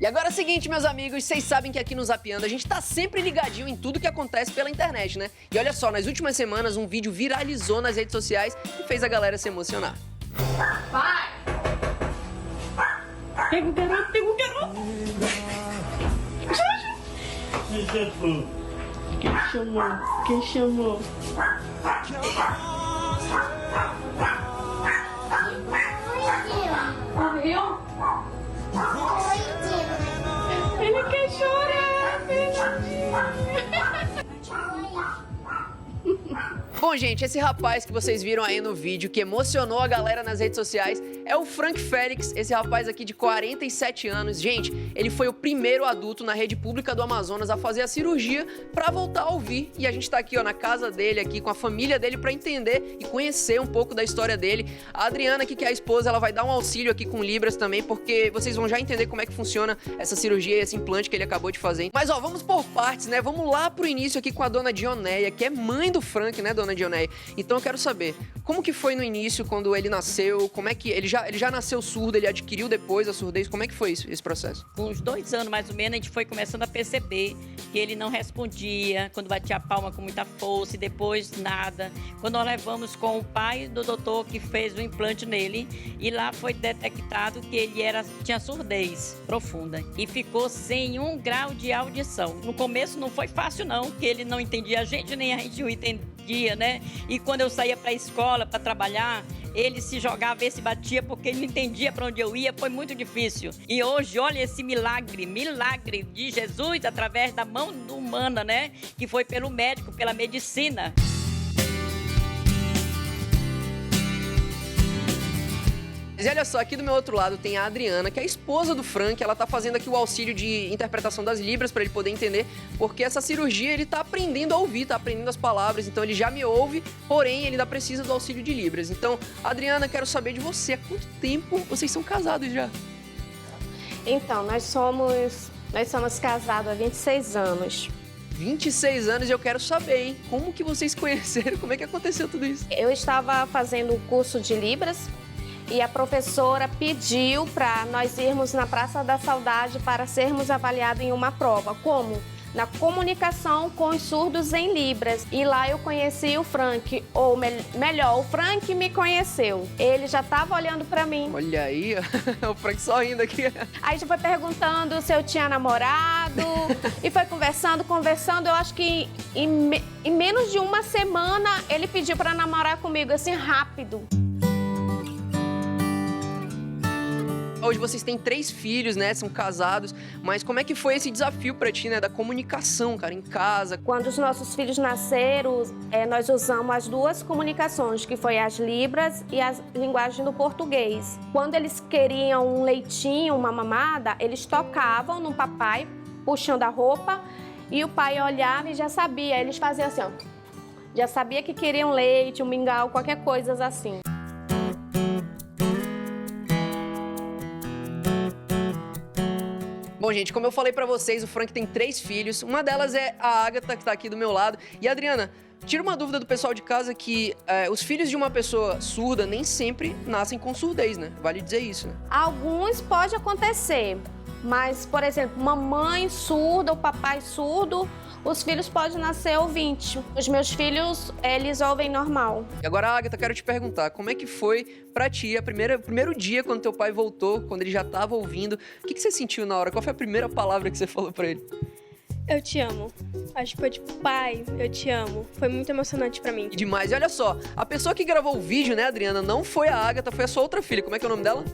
E agora é o seguinte, meus amigos, vocês sabem que aqui no Zapeando a gente tá sempre ligadinho em tudo que acontece pela internet, né? E olha só, nas últimas semanas um vídeo viralizou nas redes sociais e fez a galera se emocionar. Vai! Pega o garoto, pega o garoto! Quem chamou? Quem chamou? Morreu? Ele quer chorar, Bom, gente, esse rapaz que vocês viram aí no vídeo, que emocionou a galera nas redes sociais, é o Frank Félix, esse rapaz aqui de 47 anos. Gente, ele foi o primeiro adulto na rede pública do Amazonas a fazer a cirurgia pra voltar a ouvir. E a gente tá aqui, ó, na casa dele, aqui com a família dele pra entender e conhecer um pouco da história dele. A Adriana, aqui, que é a esposa, ela vai dar um auxílio aqui com Libras também, porque vocês vão já entender como é que funciona essa cirurgia e esse implante que ele acabou de fazer. Mas, ó, vamos por partes, né? Vamos lá pro início aqui com a dona Dioneia, que é mãe do Frank, né, dona Dioneia? Então eu quero saber, como que foi no início, quando ele nasceu, como é que... Ele já nasceu surdo, ele adquiriu depois a surdez, como é que foi esse processo? Com uns 2 anos, mais ou menos, a gente foi começando a perceber que ele não respondia, quando batia a palma com muita força e depois nada. Quando nós levamos com o pai do doutor que fez o implante nele, e lá foi detectado que ele tinha surdez profunda e ficou sem 1 grau de audição. No começo não foi fácil não, que ele não entendia a gente, nem a gente o entendia, né? E quando eu saía para a escola para trabalhar, ele se jogava e se batia porque ele não entendia para onde eu ia, foi muito difícil. E hoje, olha esse milagre de Jesus através da mão humana, né? Que foi pelo médico, pela medicina. Mas olha só, aqui do meu outro lado tem a Adriana, que é a esposa do Frank. Ela tá fazendo aqui o auxílio de interpretação das Libras para ele poder entender, porque essa cirurgia ele tá aprendendo a ouvir, tá aprendendo as palavras, então ele já me ouve, porém ele ainda precisa do auxílio de Libras. Então, Adriana, quero saber de você, há quanto tempo vocês são casados já? Então, nós somos casados há 26 anos. 26 anos e eu quero saber, hein? Como que vocês conheceram? Como é que aconteceu tudo isso? Eu estava fazendo o curso de Libras e a professora pediu para nós irmos na Praça da Saudade para sermos avaliados em uma prova. Como? Na comunicação com os surdos em Libras. E lá eu conheci o Frank, ou melhor, o Frank me conheceu. Ele já estava olhando para mim. Olha aí, o Frank sorrindo aqui. Aí já foi perguntando se eu tinha namorado e foi conversando. Eu acho que em menos de 1 semana ele pediu para namorar comigo, assim, rápido. Hoje vocês têm 3 filhos, né? São casados. Mas como é que foi esse desafio pra ti, né? Da comunicação, cara, em casa. Quando os nossos filhos nasceram, nós usamos as 2 comunicações, que foi as Libras e a linguagem do português. Quando eles queriam um leitinho, uma mamada, eles tocavam no papai, puxando a roupa, e o pai olhava e já sabia. Eles faziam assim, ó. Já sabia que queriam leite, um mingau, qualquer coisa assim. Bom, gente, como eu falei pra vocês, o Frank tem 3 filhos. Uma delas é a Agatha, que tá aqui do meu lado. E a Adriana, tira uma dúvida do pessoal de casa que os filhos de uma pessoa surda nem sempre nascem com surdez, né? Vale dizer isso, né? Alguns pode acontecer, mas, por exemplo, uma mãe surda ou papai surdo, os filhos podem nascer ouvinte. Os meus filhos, eles ouvem normal. E agora, Agatha, quero te perguntar, como é que foi pra ti o primeiro dia quando teu pai voltou, quando ele já tava ouvindo? O que você sentiu na hora? Qual foi a primeira palavra que você falou pra ele? Eu te amo. Acho que foi tipo, pai, eu te amo. Foi muito emocionante pra mim. E demais. E olha só, a pessoa que gravou o vídeo, né, Adriana, não foi a Agatha, foi a sua outra filha. Como é que é o nome dela?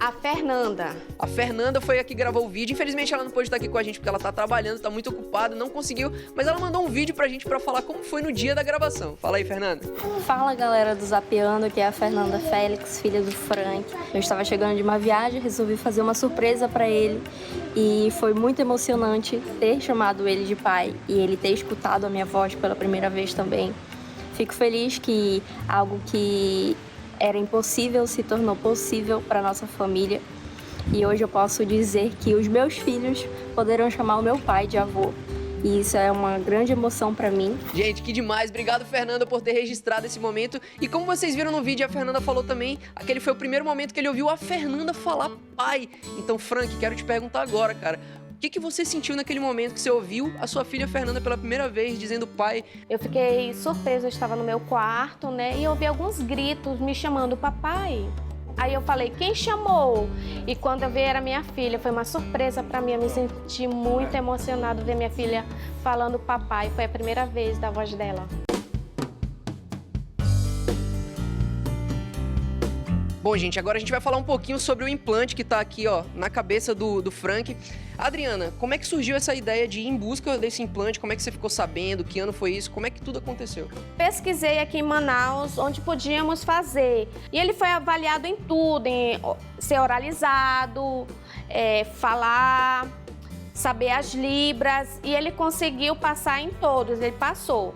A Fernanda. A Fernanda foi a que gravou o vídeo. Infelizmente, ela não pôde estar aqui com a gente porque ela tá trabalhando, tá muito ocupada, não conseguiu. Mas ela mandou um vídeo pra gente pra falar como foi no dia da gravação. Fala aí, Fernanda. Fala, galera do Zapeando, que é a Fernanda Félix, filha do Frank. Eu estava chegando de uma viagem, resolvi fazer uma surpresa pra ele. E foi muito emocionante ter chamado ele de pai e ele ter escutado a minha voz pela primeira vez também. Fico feliz que algo que era impossível se tornou possível para nossa família. E hoje eu posso dizer que os meus filhos poderão chamar o meu pai de avô. E isso é uma grande emoção para mim. Gente, que demais. Obrigado, Fernanda, por ter registrado esse momento. E como vocês viram no vídeo, a Fernanda falou também, aquele foi o primeiro momento que ele ouviu a Fernanda falar pai. Então, Frank, quero te perguntar agora, cara. O que você sentiu naquele momento que você ouviu a sua filha Fernanda pela primeira vez dizendo pai? Eu fiquei surpresa, eu estava no meu quarto, né? E ouvi alguns gritos me chamando papai. Aí eu falei, quem chamou? E quando eu vi era minha filha, foi uma surpresa para mim. Eu me senti muito emocionada ver minha filha falando papai. Foi a primeira vez da voz dela. Bom, gente, agora a gente vai falar um pouquinho sobre o implante que tá aqui, ó, na cabeça do Frank. Adriana, como é que surgiu essa ideia de ir em busca desse implante? Como é que você ficou sabendo? Que ano foi isso? Como é que tudo aconteceu? Pesquisei aqui em Manaus onde podíamos fazer. E ele foi avaliado em tudo, em ser oralizado, falar, saber as libras. E ele conseguiu passar em todos, ele passou.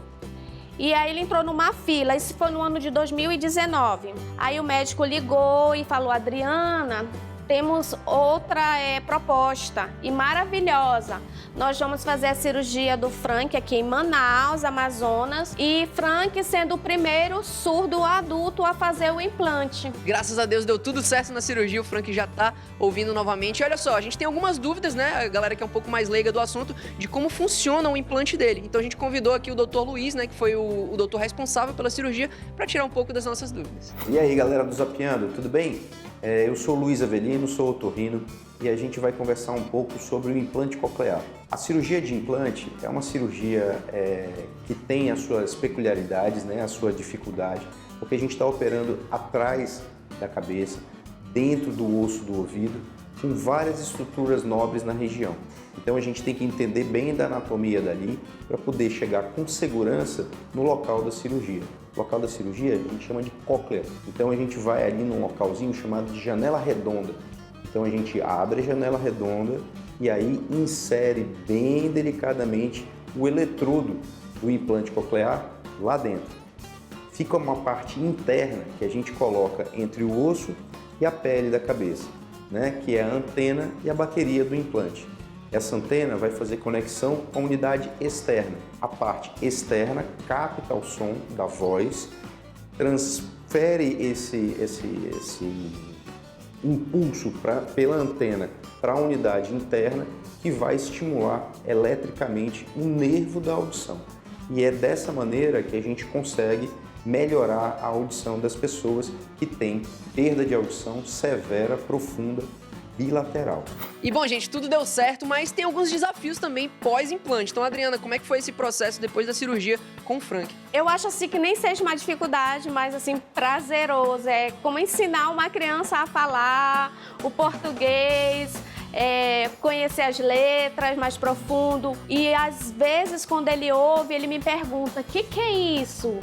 E aí ele entrou numa fila, isso foi no ano de 2019. Aí o médico ligou e falou, Adriana, temos outra proposta e maravilhosa. Nós vamos fazer a cirurgia do Frank aqui em Manaus, Amazonas. E Frank sendo o primeiro surdo adulto a fazer o implante. Graças a Deus deu tudo certo na cirurgia, o Frank já tá ouvindo novamente. E olha só, a gente tem algumas dúvidas, né, a galera que é um pouco mais leiga do assunto, de como funciona o implante dele. Então a gente convidou aqui o Dr. Luiz, né, que foi o doutor responsável pela cirurgia, para tirar um pouco das nossas dúvidas. E aí, galera do Zapeando, tudo bem? Eu sou o Luiz Avelino, sou otorrino e a gente vai conversar um pouco sobre o implante coclear. A cirurgia de implante é uma cirurgia que tem as suas peculiaridades, né, a sua dificuldade, porque a gente está operando atrás da cabeça, dentro do osso do ouvido, com várias estruturas nobres na região. Então a gente tem que entender bem da anatomia dali para poder chegar com segurança no local da cirurgia. O local da cirurgia a gente chama de cóclea. Então a gente vai ali num localzinho chamado de janela redonda. Então a gente abre a janela redonda e aí insere bem delicadamente o eletrodo do implante coclear lá dentro. Fica uma parte interna que a gente coloca entre o osso e a pele da cabeça, né? Que é a antena e a bateria do implante. Essa antena vai fazer conexão com a unidade externa. A parte externa capta o som da voz, transfere esse impulso pela antena para a unidade interna que vai estimular eletricamente o nervo da audição. E é dessa maneira que a gente consegue melhorar a audição das pessoas que têm perda de audição severa, profunda, bilateral. E bom, gente, tudo deu certo, mas tem alguns desafios também pós-implante. Então, Adriana, como é que foi esse processo depois da cirurgia com o Frank? Eu acho assim que nem seja uma dificuldade, mas assim, prazeroso. É como ensinar uma criança a falar o português, conhecer as letras mais profundo. E às vezes, quando ele ouve, ele me pergunta, o que é isso?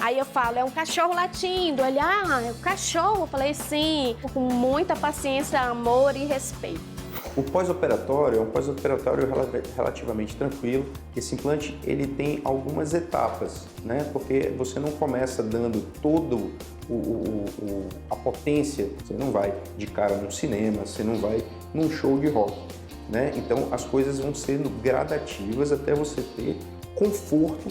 Aí eu falo, é um cachorro latindo. Ele, é um cachorro? Eu falei, sim, com muita paciência, amor e respeito. O pós-operatório é um pós-operatório relativamente tranquilo. Esse implante ele tem algumas etapas, né? Porque você não começa dando todo a potência, você não vai de cara num cinema, você não vai num show de rock, né? Então as coisas vão sendo gradativas até você ter conforto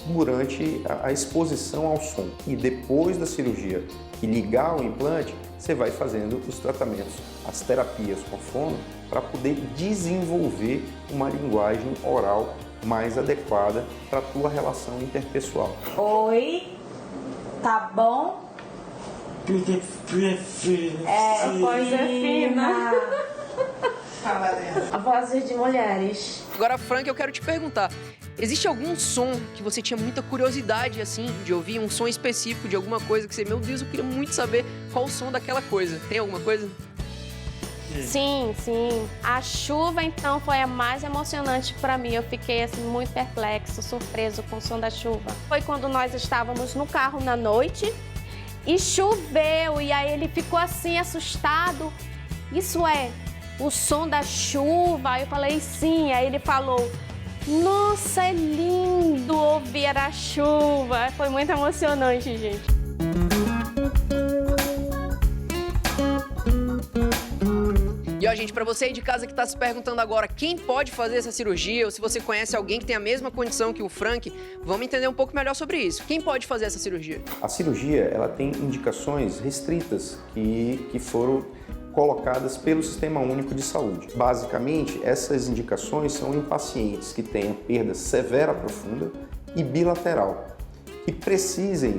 durante a exposição ao som. E depois da cirurgia e ligar o implante, você vai fazendo os tratamentos, as terapias com fono, para poder desenvolver uma linguagem oral mais adequada para a tua relação interpessoal. Oi, tá bom? A voz é fina. A voz de mulheres. Agora, Frank, eu quero te perguntar, existe algum som que você tinha muita curiosidade, assim, de ouvir? Um som específico de alguma coisa que você, meu Deus, eu queria muito saber qual o som daquela coisa. Tem alguma coisa? Sim. A chuva, então, foi a mais emocionante para mim. Eu fiquei, assim, muito perplexo, surpreso com o som da chuva. Foi quando nós estávamos no carro na noite e choveu. E aí ele ficou, assim, assustado. Isso é o som da chuva? Aí eu falei, sim. Aí ele falou, nossa, é lindo ouvir a chuva. Foi muito emocionante, gente. E E ó, gente, pra você aí de casa que tá se perguntando agora quem pode fazer essa cirurgia, ou se você conhece alguém que tem a mesma condição que o Frank, vamos entender um pouco melhor sobre isso. Quem pode fazer essa cirurgia? A cirurgia, ela tem indicações restritas que foram colocadas pelo Sistema Único de Saúde. Basicamente, essas indicações são em pacientes que tenham perda severa profunda e bilateral, que precisem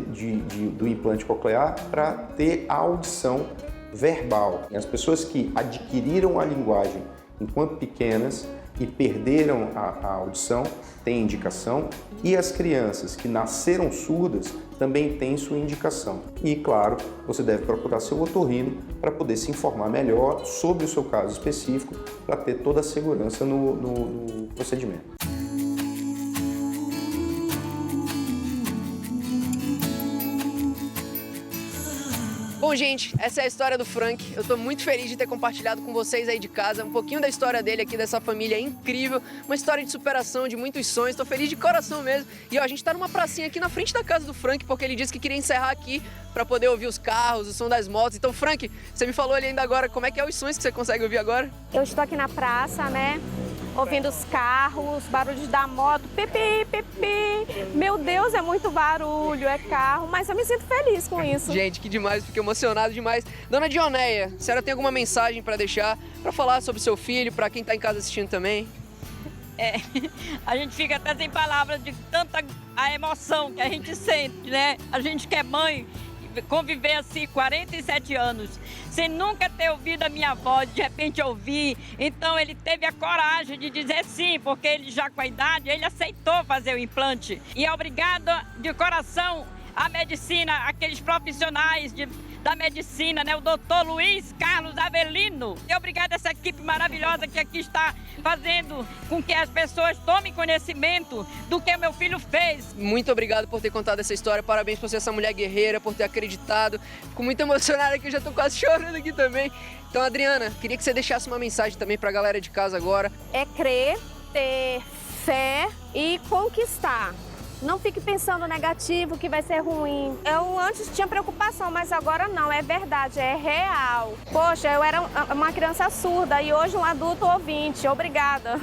do implante coclear para ter a audição verbal. E as pessoas que adquiriram a linguagem enquanto pequenas e perderam a audição têm indicação, e as crianças que nasceram surdas também têm sua indicação. E, claro, você deve procurar seu otorrino para poder se informar melhor sobre o seu caso específico, para ter toda a segurança no procedimento. Bom, gente, essa é a história do Frank. Eu tô muito feliz de ter compartilhado com vocês aí de casa um pouquinho da história dele aqui, dessa família incrível. Uma história de superação, de muitos sonhos. Tô feliz de coração mesmo. E ó, a gente tá numa pracinha aqui na frente da casa do Frank, porque ele disse que queria encerrar aqui pra poder ouvir os carros, o som das motos. Então, Frank, você me falou ali ainda agora, como é que é os sons que você consegue ouvir agora? Eu estou aqui na praça, né? Ouvindo os carros, barulhos da moto, pipi, pipi. Meu Deus, é muito barulho, é carro, mas eu me sinto feliz com isso. Gente, que demais, fiquei emocionado demais. Dona Dionéia, a senhora tem alguma mensagem para deixar, para falar sobre o seu filho, para quem tá em casa assistindo também? A gente fica até sem palavras de tanta a emoção que a gente sente, né? A gente que é mãe, conviver assim 47 anos, sem nunca ter ouvido a minha voz, de repente ouvir. Então ele teve a coragem de dizer sim, porque ele já com a idade, ele aceitou fazer o implante. E é obrigado de coração à medicina, aqueles profissionais da medicina, né? O doutor Luiz Carlos Avelino. E obrigado a essa equipe maravilhosa que aqui está fazendo com que as pessoas tomem conhecimento do que meu filho fez. Muito obrigado por ter contado essa história, parabéns por ser essa mulher guerreira, por ter acreditado. Fico muito emocionada aqui, eu já tô quase chorando aqui também. Então, Adriana, queria que você deixasse uma mensagem também pra galera de casa agora. É crer, ter fé e conquistar. Não fique pensando negativo, que vai ser ruim. Eu antes tinha preocupação, mas agora não, é verdade, é real. Poxa, eu era uma criança surda e hoje um adulto ouvinte. Obrigada.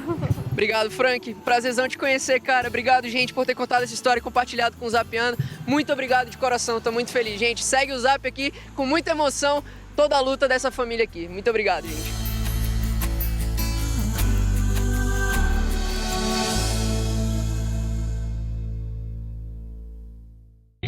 Obrigado, Frank. Prazerzão te conhecer, cara. Obrigado, gente, por ter contado essa história e compartilhado com o Zapeando. Muito obrigado de coração, tô muito feliz. Gente, segue o Zap aqui com muita emoção, toda a luta dessa família aqui. Muito obrigado, gente.